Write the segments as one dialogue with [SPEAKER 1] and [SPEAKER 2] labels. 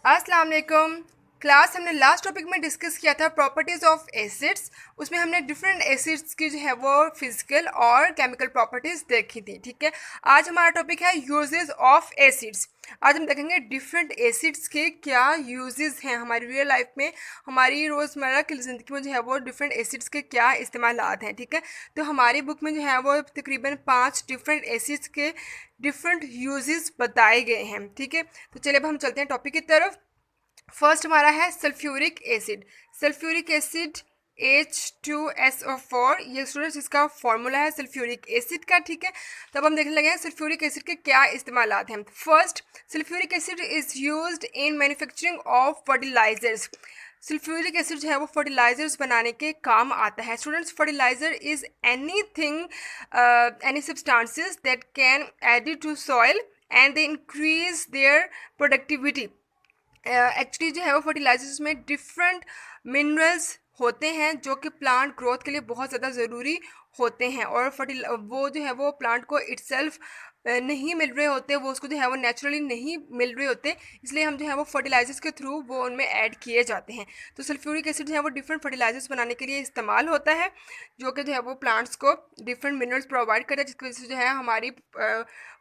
[SPEAKER 1] अस्सलाम वालेकुम। क्लास हमने लास्ट टॉपिक में डिस्कस किया था प्रॉपर्टीज़ ऑफ एसिड्स। उसमें हमने डिफरेंट एसिड्स की जो है वो फिजिकल और केमिकल प्रॉपर्टीज़ देखी थी। ठीक है, आज हमारा टॉपिक है यूजेस ऑफ एसिड्स। आज हम देखेंगे डिफरेंट एसिड्स के क्या यूजेस हैं हमारी रियल लाइफ में, हमारी रोज़मर्रा की ज़िंदगी में जो है वो डिफरेंट एसिड्स के क्या इस्तेमालात हैं। ठीक है, तो हमारी बुक में जो है वो तकरीबन 5 डिफरेंट एसिड्स के डिफरेंट यूजेस बताए गए हैं। ठीक है, तो चलिए अब हम चलते हैं टॉपिक की तरफ। फर्स्ट हमारा है sulphuric acid. Sulphuric acid H2SO4, ये स्टूडेंट्स इसका फॉर्मूला है सल्फ्यूरिक एसिड का। ठीक है, तो अब हम देखने लगे हैं सल्फ्यूरिक एसिड के क्या इस्तेमालात हैं। First, sulphuric acid is used in manufacturing of fertilisers. Sulphuric acid जो है वो फर्टिलाइजर्स बनाने के काम आता है। Students, fertiliser is anything, any substances that can added to soil and they increase their productivity. Actually जो है वो फर्टिलाइजर्स में डिफरेंट मिनरल्स होते हैं जो कि प्लांट ग्रोथ के लिए बहुत ज़्यादा ज़रूरी होते हैं, और वो जो है वो प्लांट को इटसेल्फ नहीं मिल रहे होते, वो उसको जो है वो नेचुरली नहीं मिल रहे होते, इसलिए हम जो है वो फर्टिलाइजर्स के थ्रू वो उनमें ऐड किए जाते हैं। तो सल्फ्यूरिक एसिड जो है वो डिफरेंट फर्टिलाइजर्स बनाने के लिए इस्तेमाल होता है, जो कि जो है वो प्लांट्स को डिफरेंट मिनरल्स प्रोवाइड करता है, जिसकी वजह से जो है हमारी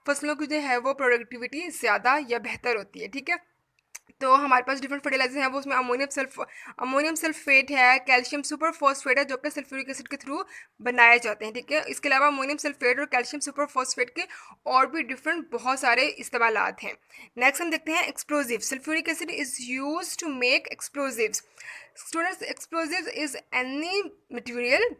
[SPEAKER 1] फसलों की जो है वो प्रोडक्टिविटी ज़्यादा या बेहतर होती है। ठीक है, तो हमारे पास डिफरेंट फर्टिलाइजर हैं, वो उसमें अमोनियम सल्फेट है, कैल्शियम सुपर फॉस्फेट है, जो कि सल्फ्यूरिक एसिड के थ्रू बनाए जाते हैं। ठीक है, इसके अलावा अमोनियम सल्फेट और कैल्शियम सुपर फॉस्फेट के और भी डिफरेंट बहुत सारे इस्तेमालात हैं। नेक्स्ट हम देखते हैं explosive. Sulphuric acid is use to make explosives. Students, explosive is any material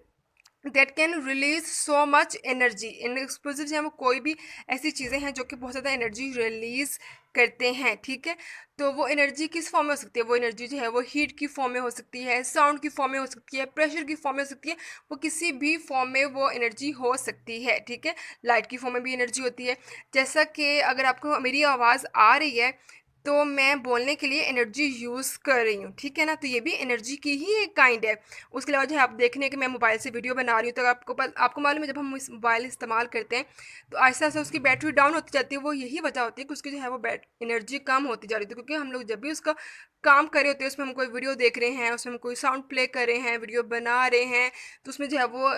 [SPEAKER 1] that can release so much energy. इन एक्सप्लोजिव हैं वो कोई भी ऐसी चीज़ें हैं जो कि बहुत ज़्यादा एनर्जी रिलीज करते हैं। ठीक है, तो वो एनर्जी किस फॉर्म में हो सकती है? वो एनर्जी जो है वो हीट की फॉर्म में हो सकती है, साउंड की फॉर्म में हो सकती है, प्रेशर की फॉर्म में हो सकती है, वो किसी भी फॉर्म में वो एनर्जी हो सकती है। ठीक है, लाइट की फॉर्म में भी एनर्जी होती है, जैसा कि अगर आपको मेरी आवाज़ आ रही है तो मैं बोलने के लिए एनर्जी यूज़ कर रही हूँ। ठीक है ना, तो ये भी एनर्जी की ही एक काइंड है। उसके अलावा जो है आप देखने कि मैं मोबाइल से वीडियो बना रही हूँ, तो आपको मालूम है जब हम इस मोबाइल इस्तेमाल करते हैं तो आहिस्ता आहिस्ता उसकी बैटरी डाउन होती जाती है। वो यही वजह होती है कि उसकी जो है वो एनर्जी कम होती जा रही थी, क्योंकि हम लोग जब भी उसका काम कर रहे होते हैं, उसमें हम कोई वीडियो देख रहे हैं, उसमें हम कोई साउंड प्ले कर रहे हैं, वीडियो बना रहे हैं, तो उसमें जो है वो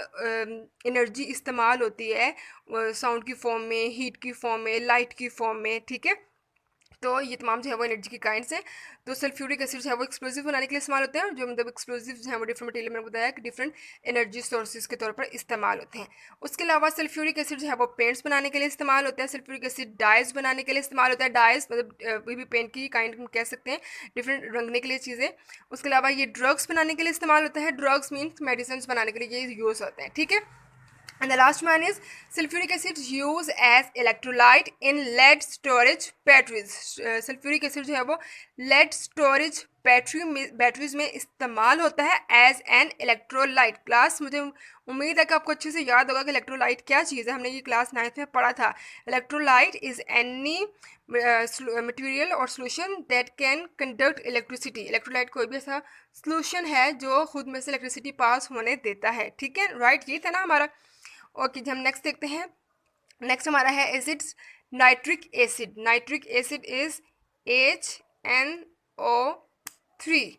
[SPEAKER 1] एनर्जी इस्तेमाल होती है साउंड की फॉर्म में, हीट की फॉर्म में, लाइट की फॉर्म में। ठीक है, तो ये तमाम जो है वो एनर्जी की काइंड्स हैं। तो सल्फ्यूरिक एसिड जो है वो एक्सप्लोजिव बनाने के लिए इस्तेमाल होते हैं, जो मतलब एक्सप्लोजिव जो है वो डिफरेंट मटेरियल मैंने बताया कि डिफरेंट एनर्जी सोर्सेज के तौर पर इस्तेमाल होते हैं। उसके अलावा सल्फ्यूरिक एसिड जो है वो पेंट्स बनाने के लिए इस्तेमाल होता है। सल्फ्यूरिक एसिड डाइज बनाने के लिए इस्तेमाल होता है। डाइज मतलब कोई भी पेंट की काइंड हम कह सकते हैं, डिफरेंट रंगने के लिए चीज़ें। उसके अलावा ये ड्रग्स बनाने के लिए इस्तेमाल होता है। ड्रग्स मीन्स मेडिसिन बनाने के लिए ये यूज़ होते हैं। ठीक है, and the last one is sulfuric acid used as electrolyte in lead storage batteries. Sulfuric acid जो है वो lead storage बैटरीज में इस्तेमाल होता है एज एन इलेक्ट्रोलाइट। क्लास मुझे उम्मीद है कि आपको अच्छे से याद होगा कि इलेक्ट्रोलाइट क्या चीज़ है, हमने ये क्लास 9th में पढ़ा था। इलेक्ट्रोलाइट इज एनी मटेरियल और solution that can conduct electricity. Electrolyte कोई भी ऐसा सोल्यूशन है जो खुद में से इलेक्ट्रिसिटी पास होने देता है। ठीक है, राइट, ये था ना हमारा। ओके जी, हम नेक्स्ट देखते हैं। नेक्स्ट हमारा है acids. Nitric acid. Nitric acid is HNO3।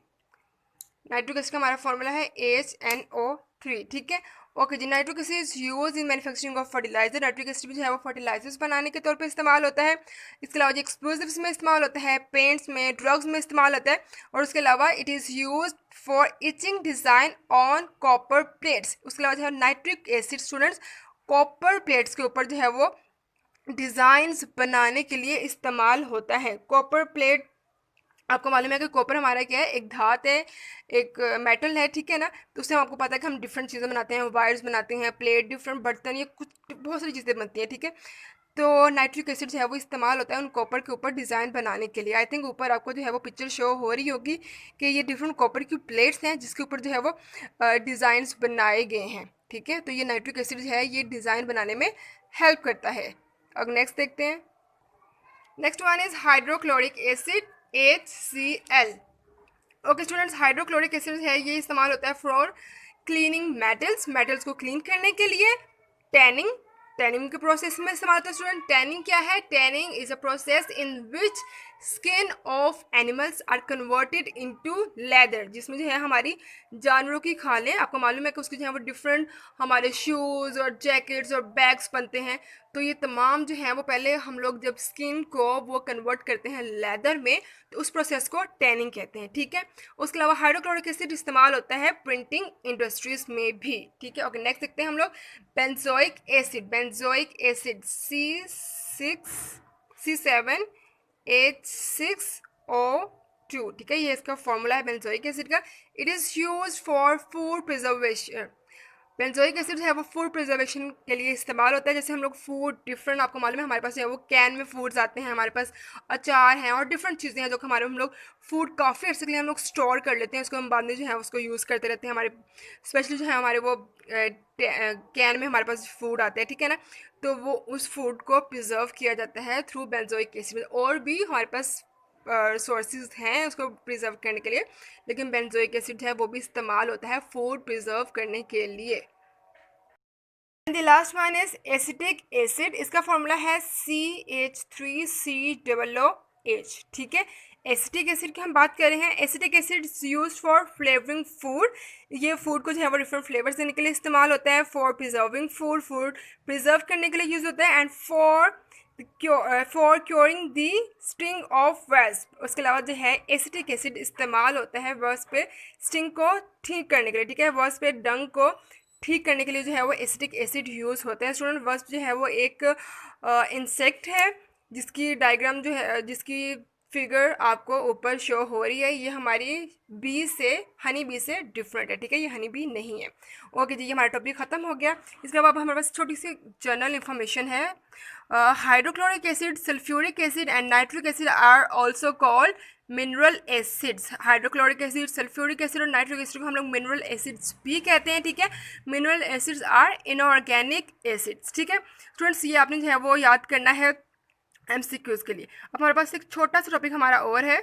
[SPEAKER 1] Nitric acid का हमारा फॉर्मूला है HNO3। ठीक है, ओके जी। Nitric acid is use in manufacturing of fertiliser. Nitric acid जो है वो फर्टिलाइजर्स बनाने के तौर पे इस्तेमाल होता है। इसके अलावा जो एक्सप्लोजिव्स में इस्तेमाल होता है, पेंट्स में, ड्रग्स में इस्तेमाल होता है, और उसके अलावा it is use for etching design on copper plates. उसके अलावा जो है nitric acid students copper plates के ऊपर जो है वो डिज़ाइंस बनाने के लिए इस्तेमाल होता है। कॉपर प्लेट, आपको मालूम है कि कॉपर हमारा क्या है, एक धात है, एक मेटल है। ठीक है ना, तो उससे आपको पता है कि हम डिफरेंट चीज़ें बनाते हैं, वायर्स बनाते हैं, प्लेट, डिफरेंट बर्तन, ये कुछ बहुत सारी चीज़ें बनती हैं। ठीक है, तो नाइट्रिक एसिड जो है वो इस्तेमाल होता है उन कॉपर के ऊपर डिज़ाइन बनाने के लिए। आई थिंक ऊपर आपको जो है वो पिक्चर शो हो रही होगी कि ये डिफरेंट कॉपर की प्लेट्स हैं जिसके ऊपर जो है वो डिज़ाइंस बनाए गए हैं। ठीक है, तो ये नाइट्रिक एसिड जो है ये डिज़ाइन बनाने में हेल्प करता है। अब नेक्स्ट देखते हैं। Next one is hydrochloric acid HCl। Okay students, hydrochloric acid है ये इस्तेमाल होता है फॉर क्लीनिंग मेटल्स, मेटल्स को क्लीन करने के लिए। टैनिंग, टैनिंग के प्रोसेस में इस्तेमाल होता है स्टूडेंट। टैनिंग क्या है? Tanning is a process in which skin of animals are converted into leather, जिसमें जो है हमारी जानवरों की खालें, आपको मालूम है कि उसके जो है वो डिफरेंट हमारे शूज़ और जैकेट्स और बैग्स बनते हैं। तो ये तमाम जो है वो पहले हम लोग जब स्किन को वो कन्वर्ट करते हैं लेदर में, तो उस प्रोसेस को टैनिंग कहते हैं, ठीक है। उसके अलावा हाइड्रोक्लोरिक एसिड इस्तेमाल होता है प्रिंटिंग इंडस्ट्रीज में भी, ठीक है। ओके, नेक्स्ट देखते हैं हम लोग benzoic acid. Benzoic acid C6H6O2, ठीक है, ये इसका फॉर्मूला है बेंजोइक एसिड का। It is use for food preservation. Benzoic acid है वो फूड प्रिजर्वेशन के लिए इस्तेमाल होता है। जैसे हम लोग फूड डिफरेंट, आपको मालूम है हमारे पास जो है वो कैन में फूड्स आते हैं, हमारे पास अचार हैं और डिफरेंट चीज़ें हैं जो हमारे हम लोग फूड काफ़ी अर्से के लिए हम लोग स्टोर कर लेते हैं, उसको हम बाद में जो है उसको यूज़ करते रहते हैं। हमारे स्पेशली जो है हमारे वो कैन में हमारे पास फूड आते हैं, ठीक है ना, तो वो उस फूड को प्रिजर्व किया जाता है थ्रू बेंजोइक एसिड। और भी हमारे पास सोर्सेज हैं उसको प्रिजर्व करने के लिए, लेकिन बेंजोइक एसिड है वो भी इस्तेमाल होता है फूड प्रिजर्व करने के लिए। And the last one is acetic acid. इसका फॉर्मूला है CH3COOH, ठीक है। एसिटिक एसिड की हम बात कर रहे हैं। Acetic acid is use for flavouring food. ये फूड को जो है वो डिफरेंट फ्लेवर्स देने के लिए इस्तेमाल होता है। For preserving food, food preserve करने के लिए यूज होता है। And for curing the sting of wasp. उसके अलावा जो है एसिटिक एसिड इस्तेमाल होता है वेस्प पे स्टिंग को ठीक करने के लिए, ठीक है। वेस्प पे डंग को ठीक करने के लिए जो है वो एसिटिक एसिड यूज़ होता है। स्टूडेंट, वेस्प जो है वो एक इंसेक्ट है जिसकी डायग्राम जो है, जिसकी फिगर आपको ऊपर शो हो रही है, ये हमारी बी से, हनी बी से डिफरेंट है, ठीक है, ये हनी बी नहीं है। ओके जी, ये हमारा टॉपिक ख़त्म हो गया। इसके बाद हमारे पास छोटी सी जनरल इन्फॉर्मेशन है। Hydrochloric acid, sulphuric acid and nitric acid are also called mineral acids. Hydrochloric acid, sulphuric acid और नाइट्रिक एसिड को हम लोग मिनरल एसिड्स भी कहते हैं, ठीक है। Mineral acids are inorganic acids, ठीक है। स्टूडेंट्स, ये आपने जो है वो याद करना है MCQs के लिए। अब हमारे पास एक छोटा सा टॉपिक हमारा और है,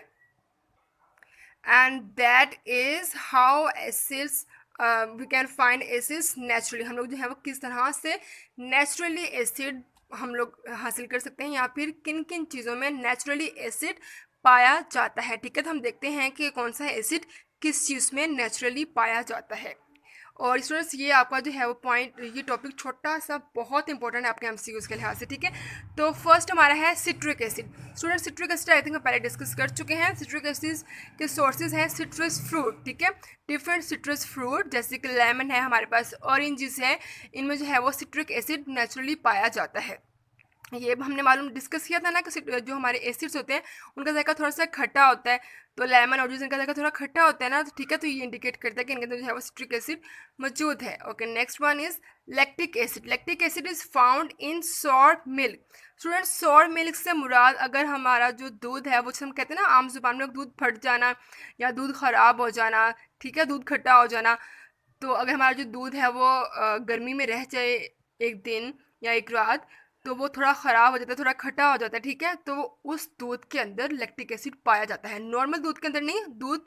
[SPEAKER 1] and that is how acids we can find acids naturally. हम लोग जो है वो किस तरह से नेचुरली एसिड हम लोग हासिल कर सकते हैं, या फिर किन किन चीज़ों में नेचुरली एसिड पाया जाता है, ठीक है। तो हम देखते हैं कि कौन सा एसिड किस चीज़ में नेचुरली पाया जाता है। और स्टूडेंट्स, ये आपका जो है वो पॉइंट, ये टॉपिक छोटा सा बहुत इंपॉर्टेंट है आपके MCQs के लिहाज से, ठीक है। तो फर्स्ट हमारा है citric acid. Student, citric acid I think हम पहले डिस्कस कर चुके हैं। सिट्रिक एसिड के सोर्सेज हैं सिट्रस फ्रूट, ठीक है। डिफरेंट सिट्रस फ्रूट जैसे कि लेमन है हमारे पास, ऑरेंजेस है, इनमें जो है वो सिट्रिक एसिड नेचुरली पाया जाता है। ये हमने मालूम डिस्कस किया था ना कि जो हमारे एसिड्स होते हैं उनका जायका थोड़ा सा खट्टा होता है, तो लेमन और जूस इनका जायका थोड़ा खट्टा होता है ना, तो ठीक है, तो ये इंडिकेट करता है कि इनके अंदर जो है वो सिट्रिक एसिड मौजूद है। Okay, next one is lactic acid. Lactic acid is found in sour milk. Student, sour milk से मुराद अगर हमारा जो दूध है वो हम कहते हैं ना आम जुबान में दूध फट जाना या दूध ख़राब हो जाना, ठीक है, दूध खट्टा हो जाना, तो अगर हमारा जो दूध है वो गर्मी में रह जाए एक दिन या एक रात, तो वो थोड़ा ख़राब हो जाता है, थोड़ा खट्टा हो जाता है, ठीक है। तो उस दूध के अंदर लैक्टिक एसिड पाया जाता है। नॉर्मल दूध के अंदर नहीं, दूध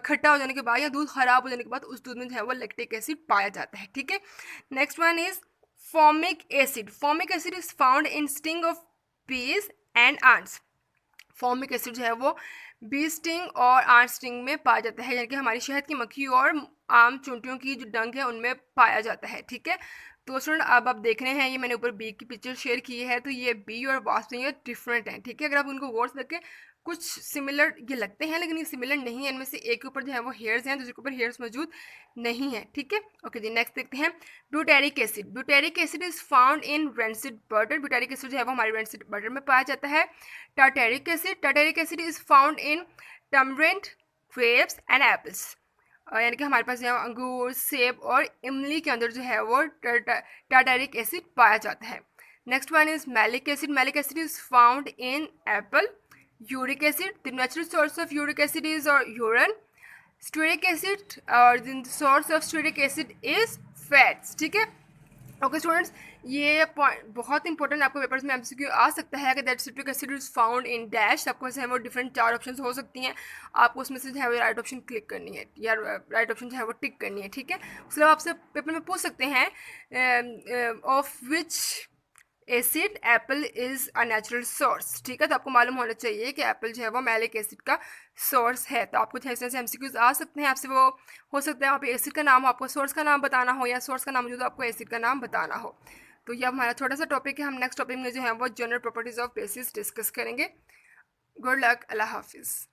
[SPEAKER 1] खट्टा हो जाने के बाद या दूध ख़राब हो जाने के बाद उस दूध में जो है वो लैक्टिक एसिड पाया जाता है, ठीक है। Next one is formic acid. Formic acid is found in sting of बीज एंड आंट्स। फॉर्मिक एसिड जो है वो बी स्टिंग और आंट स्टिंग में पाया जाता है, यानी कि हमारी शहद की मक्खी और आम चूंटियों की जो डंक है उनमें पाया जाता है, ठीक है। तो स्टूडेंट, अब आप देख रहे हैं, ये मैंने ऊपर बी की पिक्चर शेयर की है, तो ये बी और वास्प ये डिफरेंट हैं, ठीक है। अगर आप उनको गौर से देखें, कुछ सिमिलर ये लगते हैं लेकिन ये सिमिलर नहीं है। इनमें से एक के ऊपर जो है वो हेयर्स हैं, दूसरे के ऊपर हेयर्स मौजूद नहीं है, ठीक है। ओके जी, नेक्स्ट देखते हैं butyric acid. Butyric acid is found in rancid butter. Butyric acid जो है वो हमारे रेंसिड बटर में पाया जाता है। Tartaric acid. Tartaric acid is found in tamarind, grapes and apples, यानी कि हमारे पास यहाँ अंगूर, सेब और इमली के अंदर जो है वो टार्टेरिक एसिड पाया जाता है। Next one is malic acid. Malic acid is found in apple. Uric acid, the natural source of uric acid is और यूरिन। स्टीरिक एसिड, और the source of stearic acid is fats, ठीक है। Okay students, ये point बहुत important, आपको papers में MCQ आ सकता है कि that citric acid is found in dash. आपको जो है वो डिफरेंट 4 ऑप्शन हो सकती हैं, आपको उसमें से जो है वो राइट ऑप्शन क्लिक करनी है या राइट ऑप्शन जो है वो टिक करनी है, ठीक है। उसके बाद आपसे पेपर में पूछ सकते हैं of which acid Apple is a natural source. ठीक है, तो आपको मालूम होना चाहिए कि एप्पल जो है वो मैलिक एसिड का सोर्स है। तो आपको ऐसे ऐसे एमसीक्यूज आ सकते हैं, आपसे वो हो सकता है वहाँ पे एसिड का नाम हो, आपको सोर्स का नाम बताना हो, या सोर्स का नाम मौजूद हो आपको एसिड का नाम बताना हो। तो ये हमारा छोटा सा टॉपिक है। हम नेक्स्ट टॉपिक में जो है वो general properties of basis discuss करेंगे। गुड लक, अल्लाह हाफिज़।